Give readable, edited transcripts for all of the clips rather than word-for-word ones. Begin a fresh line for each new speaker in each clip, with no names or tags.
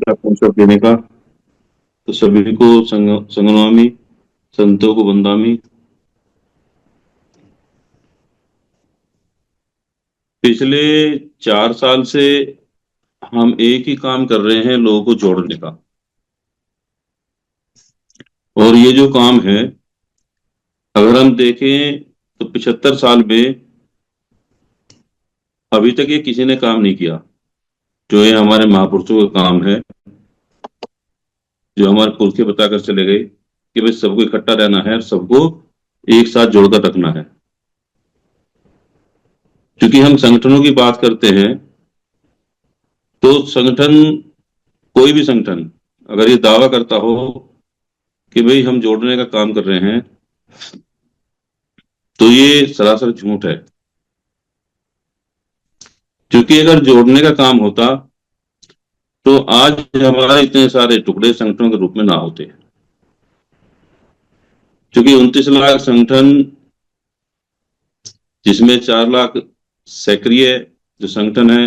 का कॉन्सेप्ट देने का। तो सभी को संगनवामी, संतों को वंदामी। पिछले 4 साल से हम एक ही काम कर रहे हैं, लोगों को जोड़ने का। और ये जो काम है, अगर हम देखें तो 75 साल में अभी तक ये किसी ने काम नहीं किया। जो ये हमारे महापुरुषों का काम है, जो हमारे पुरखे बताकर चले गए कि भाई सबको इकट्ठा रहना है, सबको एक साथ जोड़कर रखना है। क्योंकि हम संगठनों की बात करते हैं, तो संगठन, कोई भी संगठन अगर ये दावा करता हो कि भाई हम जोड़ने का काम कर रहे हैं, तो ये सरासर झूठ है। क्योंकि अगर जोड़ने का काम होता तो आज हमारे इतने सारे टुकड़े संगठनों के रूप में ना होते। क्योंकि 29 लाख संगठन, जिसमें 4 लाख सक्रिय जो संगठन है,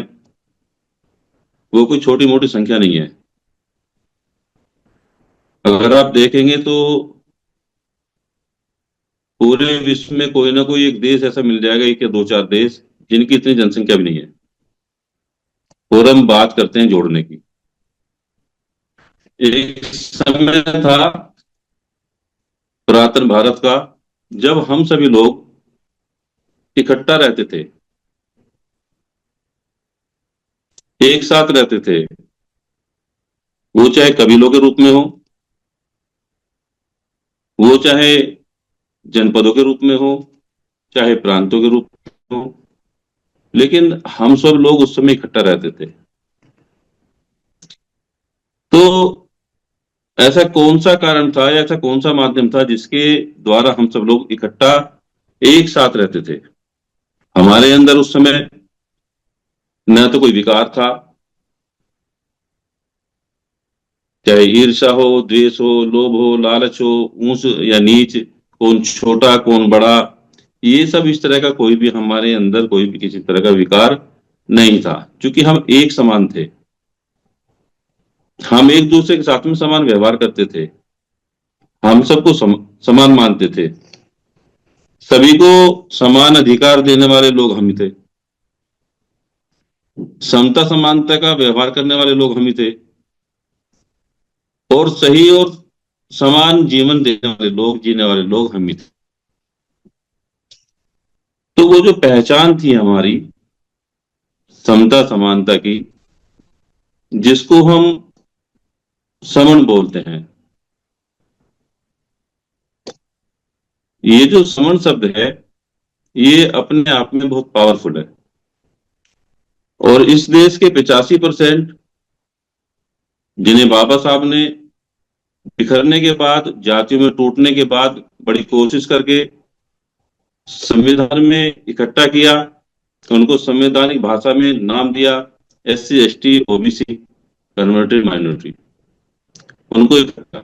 वो कोई छोटी मोटी संख्या नहीं है। अगर आप देखेंगे तो पूरे विश्व में कोई ना कोई एक देश ऐसा मिल जाएगा, एक या दो चार देश जिनकी इतनी जनसंख्या भी नहीं है, और हम बात करते हैं जोड़ने की। एक समय था पुरातन भारत का, जब हम सभी लोग इकट्ठा रहते थे, एक साथ रहते थे। वो चाहे कबीलों के रूप में हो, वो चाहे जनपदों के रूप में हो, चाहे प्रांतों के रूप में हो, लेकिन हम सब लोग उस समय इकट्ठा रहते थे। तो ऐसा कौन सा कारण था या ऐसा कौन सा माध्यम था जिसके द्वारा हम सब लोग इकट्ठा एक साथ रहते थे? हमारे अंदर उस समय न तो कोई विकार था, चाहे ईर्ष्या हो, द्वेष हो, लोभ हो, लालच हो, ऊंच या नीच, कौन छोटा कौन बड़ा, ये सब इस तरह का कोई भी हमारे अंदर कोई भी किसी तरह का विकार नहीं था। क्योंकि हम एक समान थे, हम एक दूसरे के साथ में समान व्यवहार करते थे, हम सबको समान मानते थे, सभी को समान अधिकार देने वाले लोग हम ही थे, समता समानता का व्यवहार करने वाले लोग हम ही थे, और सही और समान जीवन देने वाले लोग, जीने वाले लोग हम ही थे। तो वो जो पहचान थी हमारी समता समानता की, जिसको हम समन बोलते हैं, ये जो समन शब्द है, ये अपने आप में बहुत पावरफुल है। और इस देश के 85% जिन्हें बाबा साहब ने बिखरने के बाद, जातियों में टूटने के बाद बड़ी कोशिश करके संविधान में इकट्ठा किया, उनको संवैधानिक भाषा में नाम दिया SC ST OBC converted minority, उनको इकट्ठा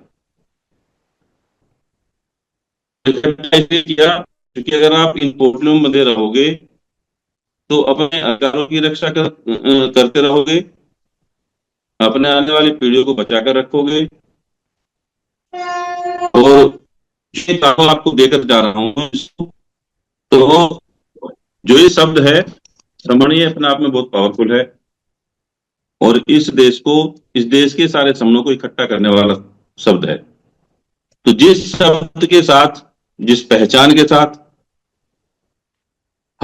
इसलिए किया क्योंकि अगर आप इन पोटलियों में बंधे रहोगे तो अपने अधिकारों की रक्षा करते रहोगे, अपने आने वाली पीढ़ियों को बचाकर रखोगे। और ये चारों आपको देकर जा रहा हूं, तो जो ये शब्द है समण, ये अपने आप में बहुत पावरफुल है, और इस देश को, इस देश के सारे समणों को इकट्ठा करने वाला शब्द है। तो जिस शब्द के साथ, जिस पहचान के साथ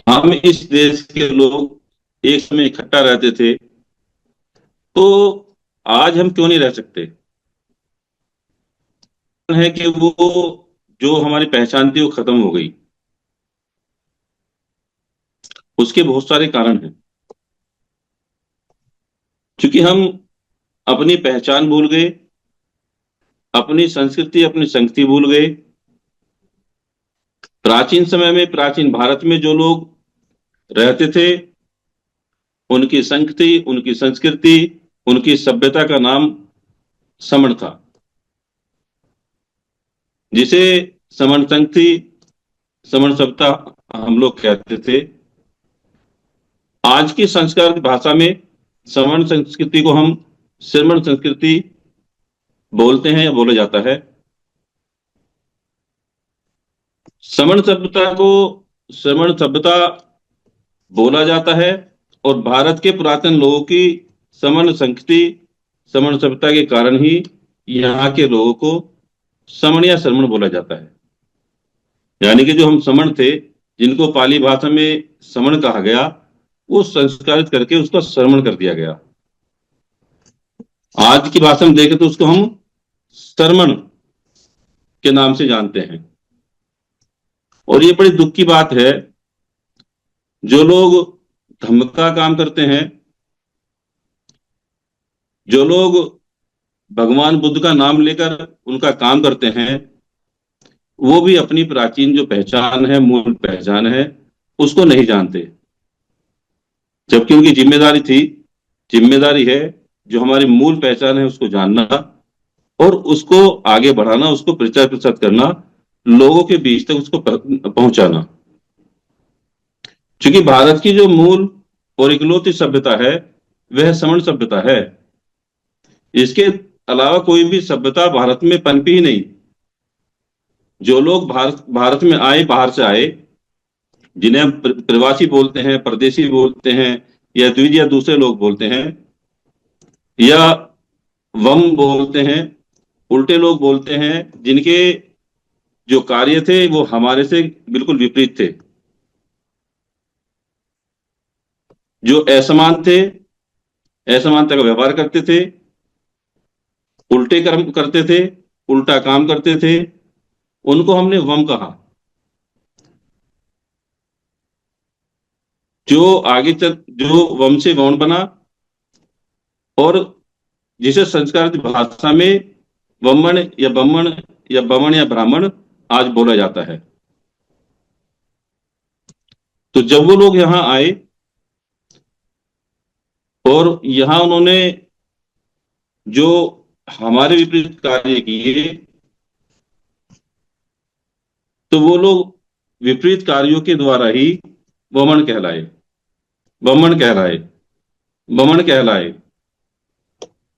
हम इस देश के लोग एक समय इकट्ठा रहते थे, तो आज हम क्यों नहीं रह सकते? है कि वो जो हमारी पहचान थी वो खत्म हो गई। उसके बहुत सारे कारण हैं। क्योंकि हम अपनी पहचान भूल गए, अपनी संस्कृति, अपनी संगति भूल गए। प्राचीन समय में, प्राचीन भारत में जो लोग रहते थे, उनकी संगति, उनकी संस्कृति, उनकी सभ्यता का नाम समण था, जिसे समण संगति, समण सभ्यता हम लोग कहते थे। आज की संस्कार की भाषा में समण संस्कृति को हम श्रमण संस्कृति बोलते हैं या बोला जाता है। श्रमण सभ्यता को श्रमण सभ्यता बोला जाता है, और भारत के पुरातन लोगों की श्रमण संस्कृति, श्रमण सभ्यता के कारण ही यहाँ के लोगों को श्रमण या श्रमण बोला जाता है। यानी कि जो हम श्रमण थे, जिनको पाली भाषा में श्रमण कहा गया, वो संस्कारित करके उसका श्रमण कर दिया गया। आज की भाषा में देखें तो उसको हम श्रमण के नाम से जानते हैं। और ये बड़ी दुख की बात है, जो लोग धर्म का काम करते हैं, जो लोग भगवान बुद्ध का नाम लेकर उनका काम करते हैं, वो भी अपनी प्राचीन जो पहचान है, मूल पहचान है, उसको नहीं जानते। जबकि उनकी जिम्मेदारी है जो हमारी मूल पहचान है उसको जानना और उसको आगे बढ़ाना, उसको प्रचार प्रसार करना, लोगों के बीच तक उसको पहुंचाना। क्योंकि भारत की जो मूल और इकलौती सभ्यता है वह श्रमण सभ्यता है। इसके अलावा कोई भी सभ्यता भारत में पनपी ही नहीं। जो लोग भारत में आए, बाहर से आए, जिन्हें हम प्रवासी बोलते हैं, परदेशी बोलते हैं, या द्विज या दूसरे लोग बोलते हैं, या वम बोलते हैं, उल्टे लोग बोलते हैं, जिनके जो कार्य थे वो हमारे से बिल्कुल विपरीत थे, जो असमानता का व्यवहार करते थे, उल्टे कर्म करते थे, उल्टा काम करते थे, उनको हमने वम कहा। जो वम से वर्ण बना और जिसे संस्कृत भाषा में वमन या बमन या बमन या ब्राह्मण आज बोला जाता है। तो जब वो लोग यहां आए और यहां उन्होंने जो हमारे विपरीत कार्य किए, तो वो लोग विपरीत कार्यों के द्वारा ही बमन कहलाए, बमन कहलाए,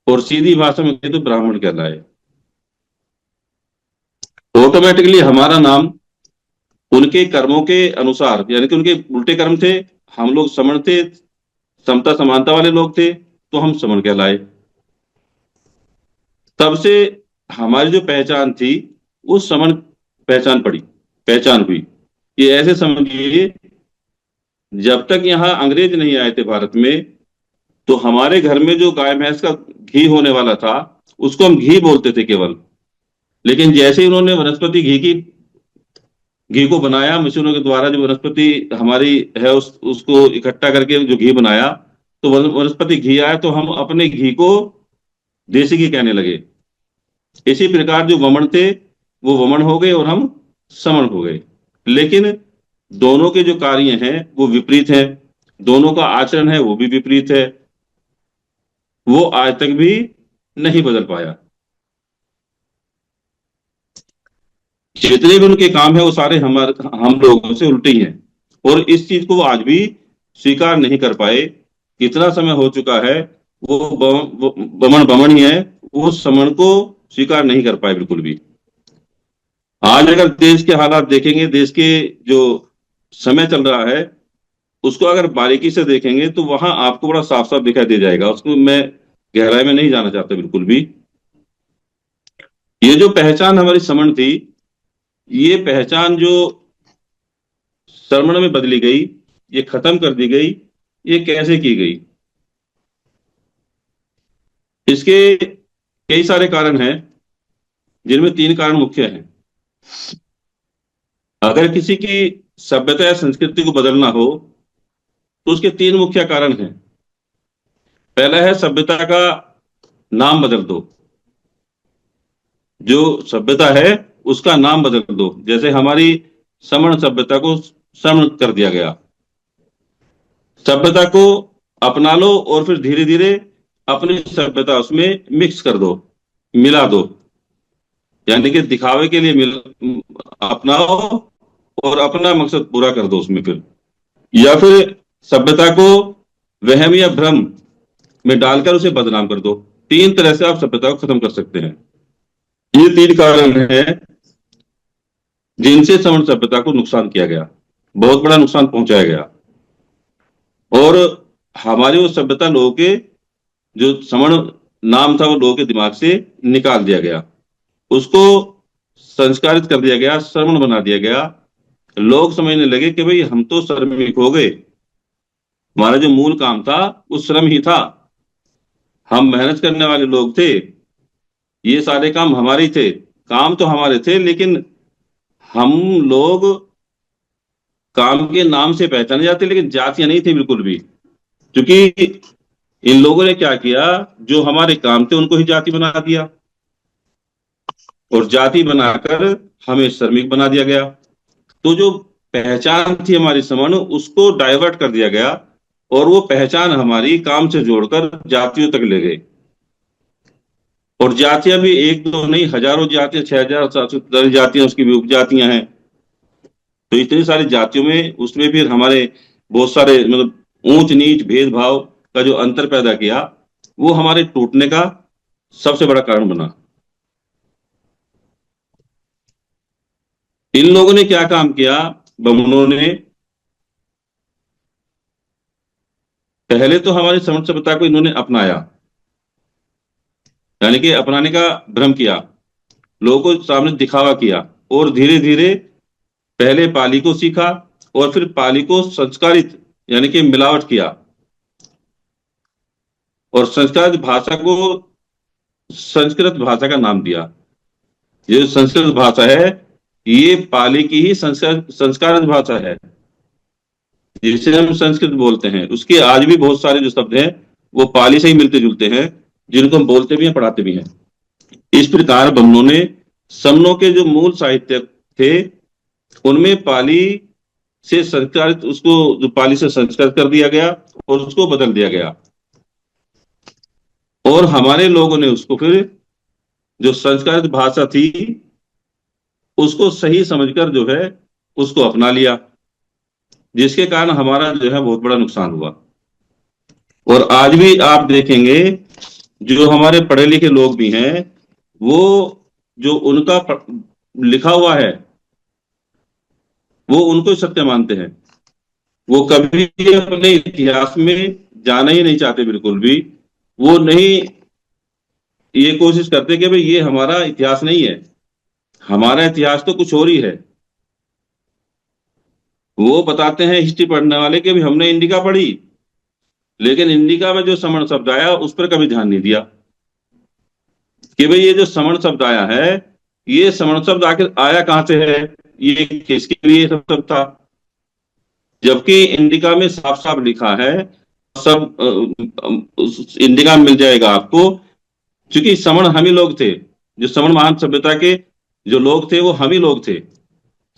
और सीधी भाषा में कहें तो ब्राह्मण कहलाए। ऑटोमेटिकली हमारा नाम उनके कर्मों के अनुसार, यानी कि उनके उल्टे कर्म थे, हम लोग श्रमण थे, समता समानता वाले लोग थे, तो हम श्रमण कहलाए। तब से हमारी जो पहचान थी वो श्रमण पहचान हुई। ये ऐसे समझिए, जब तक यहाँ अंग्रेज नहीं आए थे भारत में, तो हमारे घर में जो गाय भैंस का घी होने वाला था उसको हम घी बोलते थे केवल। लेकिन जैसे ही उन्होंने वनस्पति घी को बनाया, मशीनों के द्वारा जो वनस्पति हमारी है उसको इकट्ठा करके जो घी बनाया, तो वनस्पति घी आया, तो हम अपने घी को देसी घी कहने लगे। इसी प्रकार जो वमन थे वो वमन हो गए और हम श्रमण हो गए। लेकिन दोनों के जो कार्य हैं वो विपरीत हैं, दोनों का आचरण है वो भी विपरीत है, वो आज तक भी नहीं बदल पाया। जितने भी उनके काम है वो सारे हम लोगों से उल्टे ही हैं, और इस चीज को वो आज भी स्वीकार नहीं कर पाए। कितना समय हो चुका है, वो बमन ही है, वो श्रमण को स्वीकार नहीं कर पाए बिल्कुल भी। आज अगर देश के हालात देखेंगे, देश के जो समय चल रहा है उसको अगर बारीकी से देखेंगे, तो वहां आपको बड़ा साफ साफ दिखाई दे जाएगा। उसको मैं गहराई में नहीं जाना चाहता बिल्कुल भी। ये जो पहचान हमारी श्रमण थी, ये पहचान जो श्रमण में बदली गई, ये खत्म कर दी गई, ये कैसे की गई? इसके कई सारे कारण हैं, जिनमें 3 कारण मुख्य हैं। अगर किसी की सभ्यता या संस्कृति को बदलना हो तो उसके 3 मुख्य कारण हैं। पहला है सभ्यता का नाम बदल दो, जो सभ्यता है उसका नाम बदल दो। जैसे हमारी श्रमण सभ्यता को श्रमण कर दिया गया, सभ्यता को अपना लो और फिर धीरे धीरे अपनी सभ्यता उसमें मिक्स कर दो, मिला दो, यानी कि दिखावे के लिए अपनाओ और अपना मकसद पूरा कर दो उसमें फिर। या फिर सभ्यता को वहम या भ्रम में डालकर उसे बदनाम कर दो। तीन तरह से आप सभ्यता को खत्म कर सकते हैं। ये तीन कारण हैं जिनसे सवर्ण सभ्यता को नुकसान किया गया, बहुत बड़ा नुकसान पहुंचाया गया। और हमारी वो सभ्यता लोगों के, जो सवर्ण नाम था वो लोगों के दिमाग से निकाल दिया गया, उसको संस्कारित कर दिया गया, श्रमण बना दिया गया। लोग समझने लगे कि भाई हम तो श्रमिक हो गए, हमारा जो मूल काम था वो श्रम ही था, हम मेहनत करने वाले लोग थे, ये सारे काम हमारे ही थे। काम तो हमारे थे, लेकिन हम लोग काम के नाम से पहचाने जाते, लेकिन जातियां नहीं थी बिल्कुल भी। क्योंकि इन लोगों ने क्या किया, जो हमारे काम थे उनको ही जाति बना दिया, और जाति बनाकर हमें श्रमिक बना दिया गया। तो जो पहचान थी हमारी सवर्ण, उसको डाइवर्ट कर दिया गया, और वो पहचान हमारी काम से जोड़कर जातियों तक ले गए। और जातियां भी एक दो नहीं, हजारों जातियां, 6,700 जातियां, उसकी भी उपजातियां हैं। तो इतनी सारी जातियों में, उसमें फिर हमारे बहुत सारे मतलब ऊंच नीच भेदभाव का जो अंतर पैदा किया, वो हमारे टूटने का सबसे बड़ा कारण बना। इन लोगों ने क्या काम किया, बमनों ने पहले तो हमारी सवर्ण सभ्यता को इन्होंने अपनाया, यानी कि अपनाने का भ्रम किया, लोगों को सामने दिखावा किया, और धीरे धीरे पहले पाली को सीखा, और फिर पाली को संस्कारित यानी कि मिलावट किया, और संस्कारित भाषा को संस्कृत भाषा का नाम दिया। ये जो संस्कृत भाषा है, ये पाली की ही संस्कारित भाषा है, जिसे हम संस्कृत बोलते हैं। उसके आज भी बहुत सारे जो शब्द हैं वो पाली से ही मिलते जुलते हैं, जिनको हम बोलते भी हैं, पढ़ाते भी हैं। इस प्रकार बमनों ने समनों के जो मूल साहित्य थे, उनमें पाली से संस्कारित, उसको जो पाली से संस्कृत कर दिया गया और उसको बदल दिया गया। और हमारे लोगों ने उसको फिर, जो संस्कृत भाषा थी, उसको सही समझकर जो है उसको अपना लिया, जिसके कारण हमारा जो है बहुत बड़ा नुकसान हुआ। और आज भी आप देखेंगे, जो हमारे पढ़े लिखे लोग भी हैं, वो जो उनका लिखा हुआ है वो उनको ही सत्य मानते हैं। वो कभी अपने इतिहास में जाना ही नहीं चाहते, बिल्कुल भी। वो नहीं ये कोशिश करते कि भाई ये हमारा इतिहास नहीं है, हमारा इतिहास तो कुछ और ही है। वो बताते हैं हिस्ट्री पढ़ने वाले कि भाई हमने इंडिका पढ़ी, लेकिन इंडिका में जो समण शब्द आया उस पर कभी ध्यान नहीं दिया कि भाई ये जो समण शब्द आया है, ये समण शब्द आखिर आया कहां से है, ये किसके लिए सब शब्द था। जबकि इंडिका में साफ साफ लिखा है, सब इंडिका में मिल जाएगा आपको। क्योंकि समण हम ही लोग थे, जो समण महान सभ्यता के जो लोग थे वो हम ही लोग थे।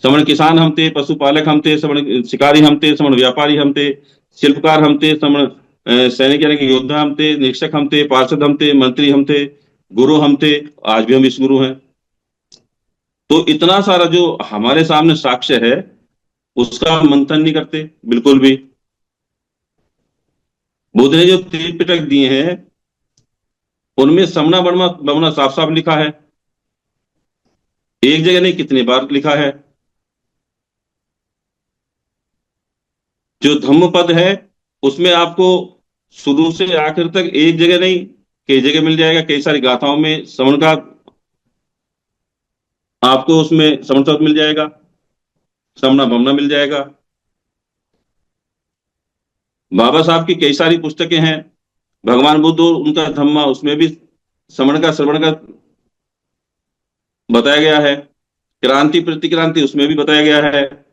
समण किसान हम थे, पशुपालक हम थे, समण शिकारी हम थे, समण व्यापारी हम थे, शिल्पकार हम थे, समण सैनिक यानी कि योद्धा हम थे, निरीक्षक हम थे, पार्षद हम थे, मंत्री हम थे, गुरु हम थे। आज भी हम इस गुरु हैं। तो इतना सारा जो हमारे सामने साक्ष्य है, उसका हम मंथन नहीं करते बिल्कुल भी। बुद्ध ने जो त्रिपिटक दिए हैं, उनमें समना बर्मा बमना साफ साफ लिखा है, एक जगह नहीं कितनी बार लिखा है। जो धम्म पद है, उसमें आपको शुरू से आखिर तक एक जगह नहीं कई जगह मिल जाएगा। कई सारी गाथाओं में श्रवण का आपको उसमें श्रवण शब्द मिल जाएगा, समना बमना मिल जाएगा। बाबा साहब की कई सारी पुस्तकें हैं, भगवान बुद्ध और उनका धम्मा, उसमें भी श्रवण का श्रवण का बताया गया है। क्रांति प्रतिक्रांति उसमें भी बताया गया है।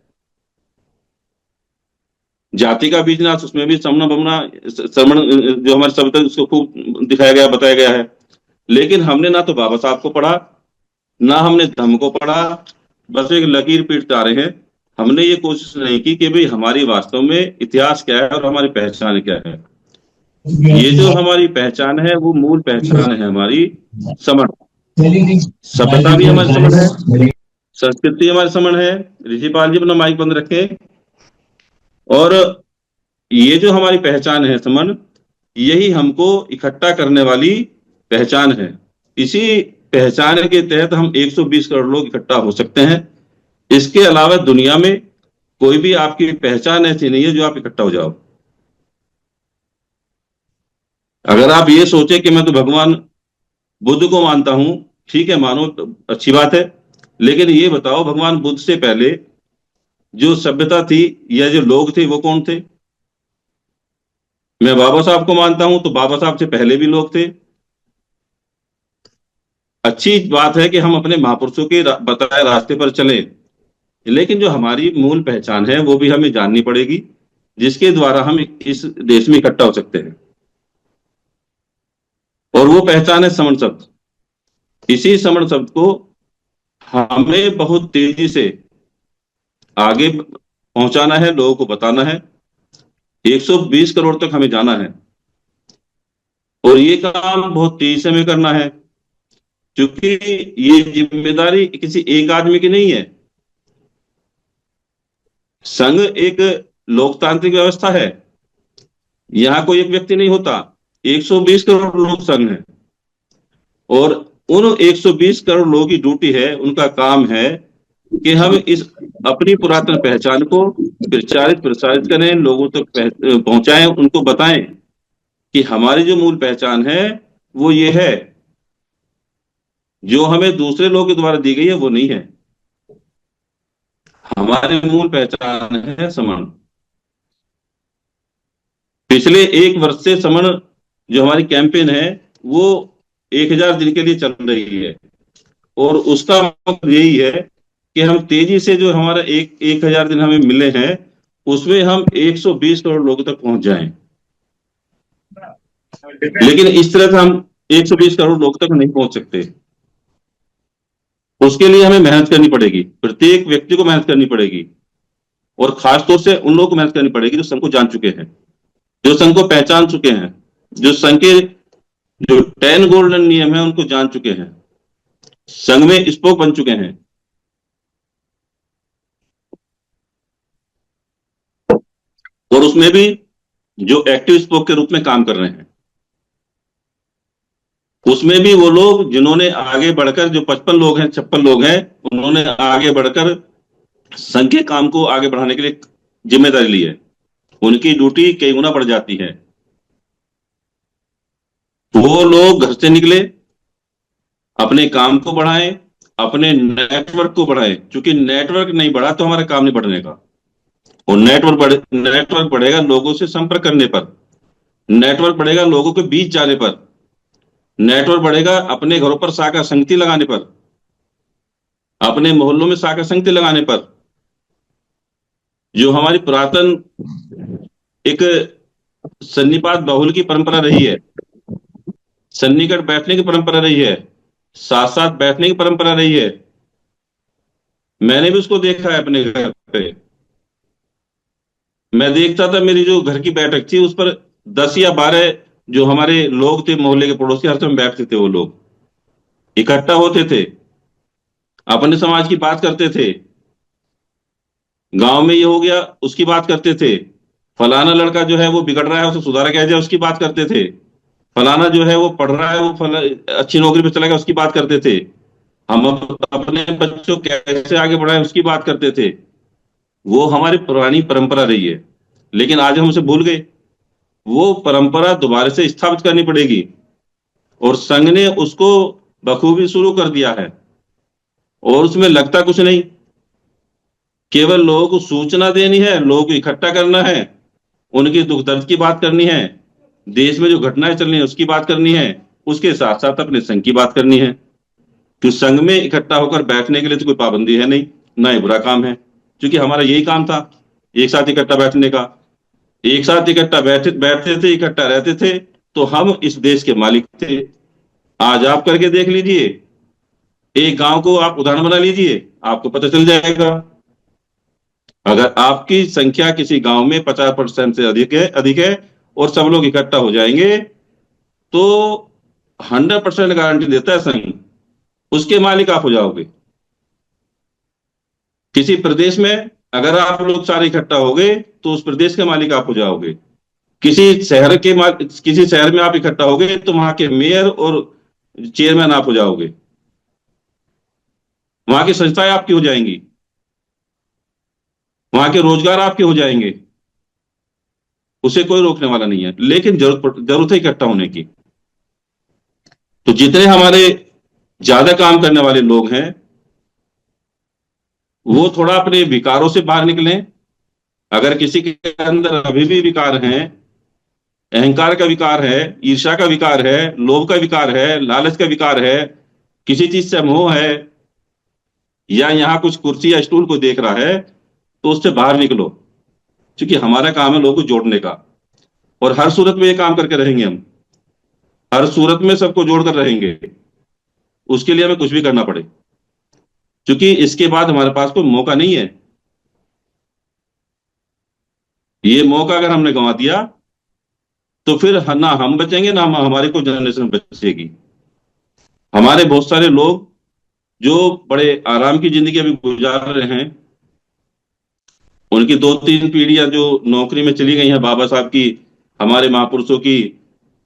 जाति का बीजनाश, उसमें भी समना बमना श्रवण जो हमारे शब्द है उसको खूब दिखाया गया, बताया गया है। लेकिन हमने ना तो बाबा साहब को पढ़ा, ना हमने धम्म को पढ़ा, बस एक लकीर पीटता रहे हैं। हमने ये कोशिश नहीं की कि भाई हमारी वास्तव में इतिहास क्या है और हमारी पहचान क्या है। ये जो हमारी पहचान है वो मूल पहचान है हमारी समण। सभ्यता भी हमारी समण है, संस्कृति हमारी समण है। ऋषिपाल जी अपना माइक बंद रखे। और ये जो हमारी पहचान है समण, यही हमको इकट्ठा करने वाली पहचान है। इसी पहचान के तहत हम 120 करोड़ लोग इकट्ठा हो सकते हैं। इसके अलावा दुनिया में कोई भी आपकी पहचान ऐसी नहीं है जो आप इकट्ठा हो जाओ। अगर आप ये सोचे कि मैं तो भगवान बुद्ध को मानता हूं, ठीक है, मानो, अच्छी बात है। लेकिन ये बताओ, भगवान बुद्ध से पहले जो सभ्यता थी या जो लोग थे वो कौन थे? मैं बाबा साहब को मानता हूं, तो बाबा साहब से पहले भी लोग थे। अच्छी बात है कि हम अपने महापुरुषों के बताए रास्ते पर चलें, लेकिन जो हमारी मूल पहचान है वो भी हमें जाननी पड़ेगी, जिसके द्वारा हम इस देश में इकट्ठा हो सकते हैं। और वो पहचान है समण शब्द। इसी समण शब्द को हमें बहुत तेजी से आगे पहुंचाना है, लोगों को बताना है। 120 करोड़ तक हमें जाना है, और ये काम बहुत तेजी से हमें करना है, क्योंकि ये जिम्मेदारी किसी एक आदमी की नहीं है। संघ एक लोकतांत्रिक व्यवस्था है। यहां कोई एक व्यक्ति नहीं होता, 120 करोड़ लोग संघ हैं। और उन 120 करोड़ लोगों की ड्यूटी है, उनका काम है कि हम इस अपनी पुरातन पहचान को प्रचारित प्रसारित करें, लोगों तक पहुंचाएं, उनको बताएं कि हमारी जो मूल पहचान है वो ये है, जो हमें दूसरे लोगों के द्वारा दी गई है वो नहीं है। हमारी मूल पहचान है समण। पिछले एक वर्ष से समण जो हमारी कैंपेन है वो 1000 दिन के लिए चल रही है, और उसका मकसद यही है कि हम तेजी से जो हमारा 1000 दिन हमें मिले हैं उसमें हम 120 करोड़ लोगों तक पहुंच जाएं। लेकिन इस तरह से हम 120 करोड़ लोग तक नहीं पहुंच सकते। उसके लिए हमें मेहनत करनी पड़ेगी, प्रत्येक व्यक्ति को मेहनत करनी पड़ेगी, और खासतौर से उन लोगों को मेहनत करनी पड़ेगी जो संघ को जान चुके हैं, जो संघ को पहचान चुके हैं, जो संघ के जो 10 गोल्डन नियम है उनको जान चुके हैं, संघ में स्पोक बन चुके हैं, और उसमें भी जो एक्टिव स्पोक के रूप में काम कर रहे हैं। उसमें भी वो लोग जिन्होंने आगे बढ़कर, जो 55 लोग हैं, 56 लोग हैं, उन्होंने आगे बढ़कर संघ के काम को आगे बढ़ाने के लिए जिम्मेदारी ली है। उनकी ड्यूटी कई गुना बढ़ जाती है। वो लोग घर से निकले, अपने काम को बढ़ाएं, अपने नेटवर्क को बढ़ाएं, क्योंकि नेटवर्क नहीं बढ़ा तो हमारा काम नहीं बढ़ने का। और नेटवर्क बढ़ेगा लोगों से संपर्क करने पर, नेटवर्क बढ़ेगा लोगों के बीच जाने पर, नेटवर्क बढ़ेगा अपने घरों पर शाखा संगति लगाने पर, अपने मोहल्लों में शाखा संगति लगाने पर। जो हमारी पुरातन एक सन्निपात बहुल की परंपरा रही है, सन्निकट बैठने की परंपरा रही है, साथ साथ बैठने की परंपरा रही है, मैंने भी उसको देखा है अपने घर पे। मैं देखता था, मेरी जो घर की बैठक थी उस पर 10 या 12 जो हमारे लोग थे, मोहल्ले के पड़ोसी, हर समय बैठते थे। वो लोग इकट्ठा होते थे, अपने समाज की बात करते थे, गांव में ये हो गया उसकी बात करते थे, फलाना लड़का जो है वो बिगड़ रहा है उसे सुधारा किया जाए उसकी बात करते थे, फलाना जो है वो पढ़ रहा है, वो अच्छी नौकरी पे चला गया उसकी बात करते थे, हम अपने बच्चों कैसे आगे बढ़ाएं उसकी बात करते थे। वो हमारी पुरानी परंपरा रही है, लेकिन आज हम उसे भूल गए। वो परंपरा दोबारा से स्थापित करनी पड़ेगी, और संघ ने उसको बखूबी शुरू कर दिया है। और उसमें लगता कुछ नहीं, केवल लोगों को सूचना देनी है, लोगों को इकट्ठा करना है, उनकी दुख दर्द की बात करनी है, देश में जो घटनाएं चल रही है उसकी बात करनी है, उसके साथ साथ अपने संघ की बात करनी है। तो संघ में इकट्ठा होकर बैठने के लिए तो कोई पाबंदी है नहीं, ना ही बुरा काम है, क्योंकि हमारा यही काम था, एक साथ इकट्ठा बैठने का। एक साथ इकट्ठा बैठते थे, इकट्ठा रहते थे, तो हम इस देश के मालिक थे। आज आप करके देख लीजिए, एक गांव को आप उदाहरण बना लीजिए, आपको पता चल जाएगा। अगर आपकी संख्या किसी गांव में 50% से अधिक है और सब लोग इकट्ठा हो जाएंगे, तो 100% गारंटी देता है संघ, उसके मालिक आप हो जाओगे। किसी प्रदेश में अगर आप लोग सारे इकट्ठा हो गए तो उस प्रदेश के मालिक आप हो जाओगे। किसी शहर में आप इकट्ठा हो गए तो वहां के मेयर और चेयरमैन आप हो जाओगे, वहां की संस्थाएं आपकी हो जाएंगी, वहां के रोजगार आपके हो जाएंगे, उसे कोई रोकने वाला नहीं है। लेकिन जरूरत है इकट्ठा होने की। तो जितने हमारे ज्यादा काम करने वाले लोग हैं, वो थोड़ा अपने विकारों से बाहर निकलें। अगर किसी के अंदर अभी भी विकार हैं, अहंकार का विकार है, ईर्ष्या का विकार है, लोभ का विकार है, लालच का विकार है, किसी चीज से मोह है, या यहाँ कुछ कुर्सी या स्टूल को देख रहा है, तो उससे बाहर निकलो। क्योंकि हमारा काम है लोगों को जोड़ने का, और हर सूरत में ये काम करके रहेंगे हम। हर सूरत में सबको जोड़कर रहेंगे, उसके लिए हमें कुछ भी करना पड़े। क्योंकि इसके बाद हमारे पास कोई मौका नहीं है। ये मौका अगर हमने गंवा दिया, तो फिर ना हम बचेंगे, ना हमारी कोई जनरेशन बचेगी। हमारे बहुत सारे लोग जो बड़े आराम की जिंदगी अभी गुजार रहे हैं, उनकी 2-3 पीढ़ियां जो नौकरी में चली गई हैं बाबा साहब की, हमारे महापुरुषों की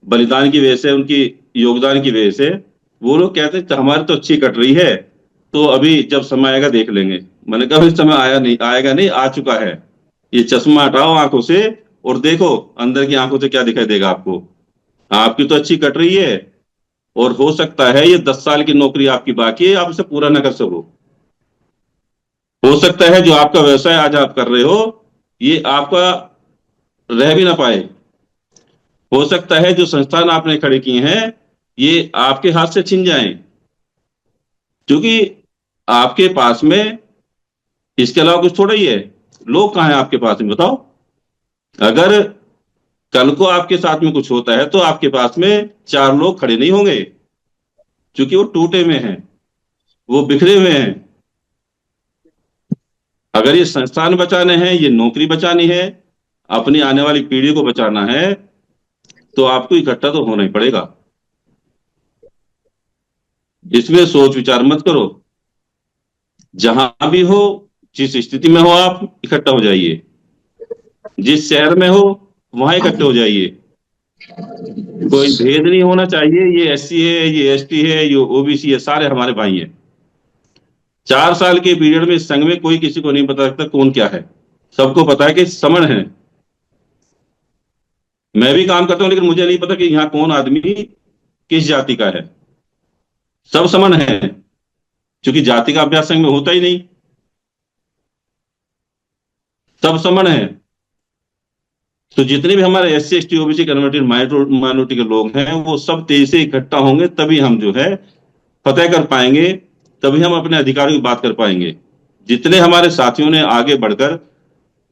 बलिदान की वजह से, उनकी योगदान की वजह से, वो लोग कहते हैं हमारी तो अच्छी कट रही है, तो अभी जब समय आएगा देख लेंगे। मैंने कहा इस समय आया नहीं, आएगा नहीं, आ चुका है। ये चश्मा हटाओ आंखों से और देखो अंदर की आंखों से क्या दिखाई देगा आपको। आपकी तो अच्छी कट रही है, और हो सकता है ये 10 साल की नौकरी आपकी बाकी है, आप इसे पूरा ना कर सको। हो सकता है जो आपका व्यवसाय आज आप कर रहे हो, ये आपका रह भी ना पाए। हो सकता है जो संस्थान आपने खड़े किए हैं, ये आपके हाथ से छिन जाएं। क्योंकि आपके पास में इसके अलावा कुछ थोड़ा ही है। लोग कहाँ हैं आपके पास में, बताओ। अगर कल को आपके साथ में कुछ होता है, तो आपके पास में 4 लोग खड़े नहीं होंगे, क्योंकि वो टूटे हुए हैं, वो बिखरे हुए हैं। अगर ये संस्थान बचाने हैं, ये नौकरी बचानी है, अपनी आने वाली पीढ़ी को बचाना है, तो आपको इकट्ठा तो होना ही पड़ेगा। इसमें सोच विचार मत करो। जहां भी हो, जिस स्थिति में हो, आप इकट्ठा हो जाइए। जिस शहर में हो, वहां इकट्ठे हो जाइए। कोई भेद नहीं होना चाहिए, ये एससी है, ये एसटी है, ये ओबीसी है, सारे हमारे भाई हैं। 4 साल के पीरियड में इस संघ में कोई किसी को नहीं बता सकता कौन क्या है। सबको पता है कि समण है। मैं भी काम करता हूं, लेकिन मुझे नहीं पता कि यहाँ कौन आदमी किस जाति का है। सब समण है, क्योंकि जाति का अभ्यास संघ में होता ही नहीं। सब समण है। तो जितने भी हमारे S C S T OBC converted minority के लोग हैं, वो सब तेजी से इकट्ठा होंगे, तभी हम जो है फतेह कर पाएंगे, तभी हम अपने अधिकारों की बात कर पाएंगे। जितने हमारे साथियों ने आगे बढ़कर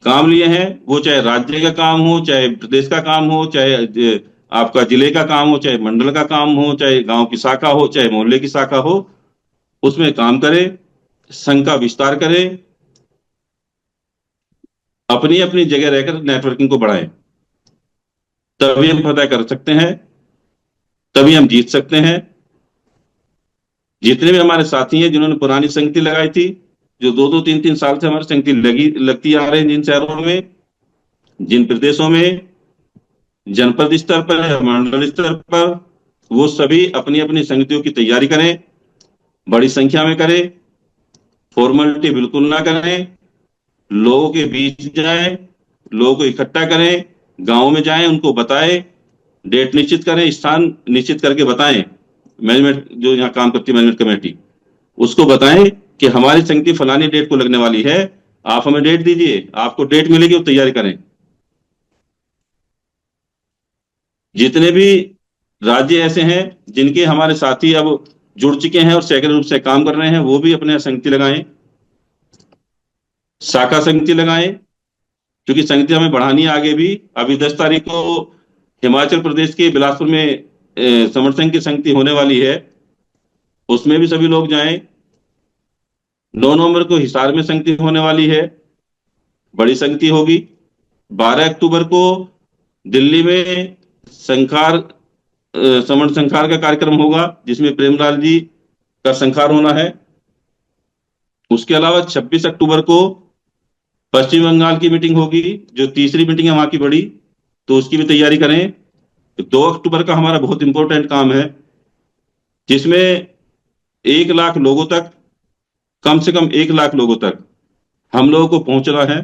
काम लिए हैं, वो चाहे राज्य का काम हो, चाहे प्रदेश का काम हो, चाहे आपका जिले का काम हो, चाहे मंडल का काम हो, चाहे गांव की शाखा हो, चाहे मोहल्ले की शाखा हो, उसमें काम करें, संघ का विस्तार करें, अपनी अपनी जगह रहकर नेटवर्किंग को बढ़ाएं। तभी हम फतेह कर सकते हैं, तभी हम जीत सकते हैं। जितने भी हमारे साथी हैं जिन्होंने पुरानी संगति लगाई थी, जो 2-2, 3-3 साल से हमारी संगति लगती आ रही है, जिन शहरों में, जिन प्रदेशों में, जनपद स्तर पर या मंडल स्तर पर, वो सभी अपनी अपनी संगतियों की तैयारी करें, बड़ी संख्या में करें, फॉर्मेलिटी बिल्कुल ना करें। लोगों के बीच जाएं, लोगों को इकट्ठा करें, गांव में जाएं, उनको बताएं, डेट निश्चित करें, स्थान निश्चित करके बताएं। मैनेजमेंट जो यहाँ काम करती है, मैनेजमेंट कमेटी, उसको बताएं कि हमारी संगति फलानी डेट को लगने वाली है, आप हमें डेट दीजिए, आपको डेट मिलेगी, वो तैयारी करें। जितने भी राज्य ऐसे हैं जिनके हमारे साथी अब जुड़ चुके हैं और सक्रिय रूप से काम कर रहे हैं, वो भी अपने संगति लगाएं, शाखा संगति लगाएं। क्योंकि संगति हमें बढ़ानी है आगे भी। अभी 10 तारीख को हिमाचल प्रदेश के बिलासपुर में समर संघ की संगति होने वाली है, उसमें भी सभी लोग जाएं। 9 नवंबर को हिसार में संगति होने वाली है, बड़ी संगति होगी। 12 अक्टूबर को दिल्ली में संखार समण संखार का कार्यक्रम होगा, जिसमें प्रेमलाल जी का संखार होना है। उसके अलावा 26 अक्टूबर को पश्चिम बंगाल की मीटिंग होगी, जो तीसरी मीटिंग है वहां की बड़ी, तो उसकी भी तैयारी करें। 2 अक्टूबर का हमारा बहुत इंपॉर्टेंट काम है, जिसमें 1 लाख लोगों तक, कम से कम 1 लाख लोगों तक हम लोगों को पहुंचना है,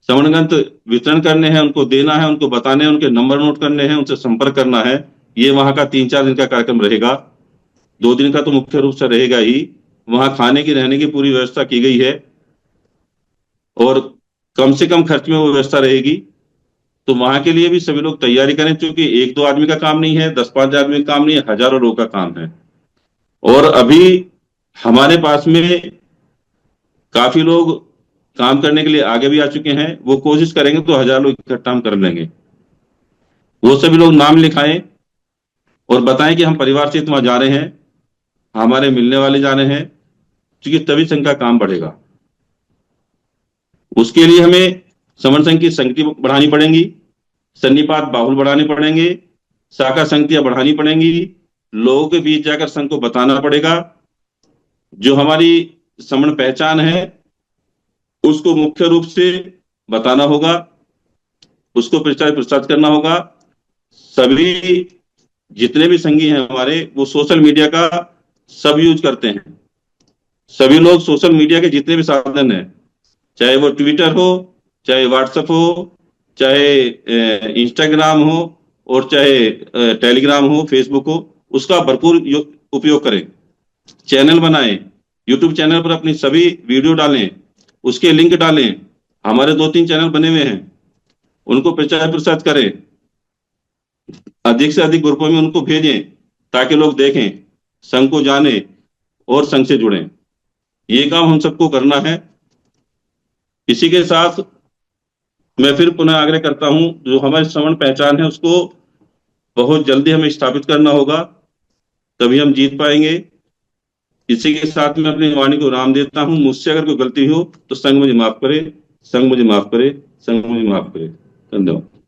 श्रवण ग्रंथ वितरण करने हैं, उनको देना है, उनको बताने हैं, उनके नंबर नोट करने हैं, उनसे संपर्क करना है। ये वहां का 3-4 दिन का कार्यक्रम रहेगा। 2 दिन का तो मुख्य रूप से रहेगा ही। वहां खाने की, रहने की पूरी व्यवस्था की गई है और कम से कम खर्च में वो व्यवस्था रहेगी। तो वहां के लिए भी सभी लोग तैयारी करें, क्योंकि 1-2 आदमी का काम नहीं है, 10-5 आदमी का काम नहीं है, हजारों लोगों का काम है। और अभी हमारे पास में काफी लोग काम करने के लिए आगे भी आ चुके हैं। वो कोशिश करेंगे तो 1000 लोग इकट्ठा हम कर लेंगे। वो सभी लोग नाम लिखाएं और बताएं कि हम परिवार सहित वहां जा रहे हैं, हमारे मिलने वाले जा रहे हैं, क्योंकि तभी संघ का काम बढ़ेगा। उसके लिए हमें समन संघ की संगति बढ़ानी पड़ेगी, सन्निपात बाहुल बढ़ाने पड़ेंगे, शाखा संगतियां बढ़ानी पड़ेंगी, लोगों के बीच जाकर संघ को बताना पड़ेगा। जो हमारी समण पहचान है उसको मुख्य रूप से बताना होगा, उसको प्रचार प्रसार करना होगा। सभी जितने भी संघी हैं हमारे, वो सोशल मीडिया का सब यूज करते हैं। सभी लोग सोशल मीडिया के जितने भी साधन हैं, चाहे वो ट्विटर हो, चाहे व्हाट्सएप हो, चाहे इंस्टाग्राम हो, और चाहे टेलीग्राम हो, फेसबुक हो, उसका भरपूर उपयोग करें। चैनल बनाएं, यूट्यूब चैनल पर अपनी सभी वीडियो डालें, उसके लिंक डालें। हमारे 2-3 चैनल बने हुए हैं, उनको प्रचार प्रसार करें, अधिक से अधिक ग्रुपों में उनको भेजें, ताकि लोग देखें, संघ को जाने और संघ से जुड़ें। ये काम हम सबको करना है। इसी के साथ मैं फिर पुनः आग्रह करता हूं, जो हमारी श्रवण पहचान है उसको बहुत जल्दी हमें स्थापित करना होगा, तभी हम जीत पाएंगे। इसी के साथ मैं अपनी वाणी को राम देता हूं। मुझसे अगर कोई गलती हो तो संघ मुझे माफ करे, संघ मुझे माफ करे, संघ मुझे माफ करे। धन्यवाद।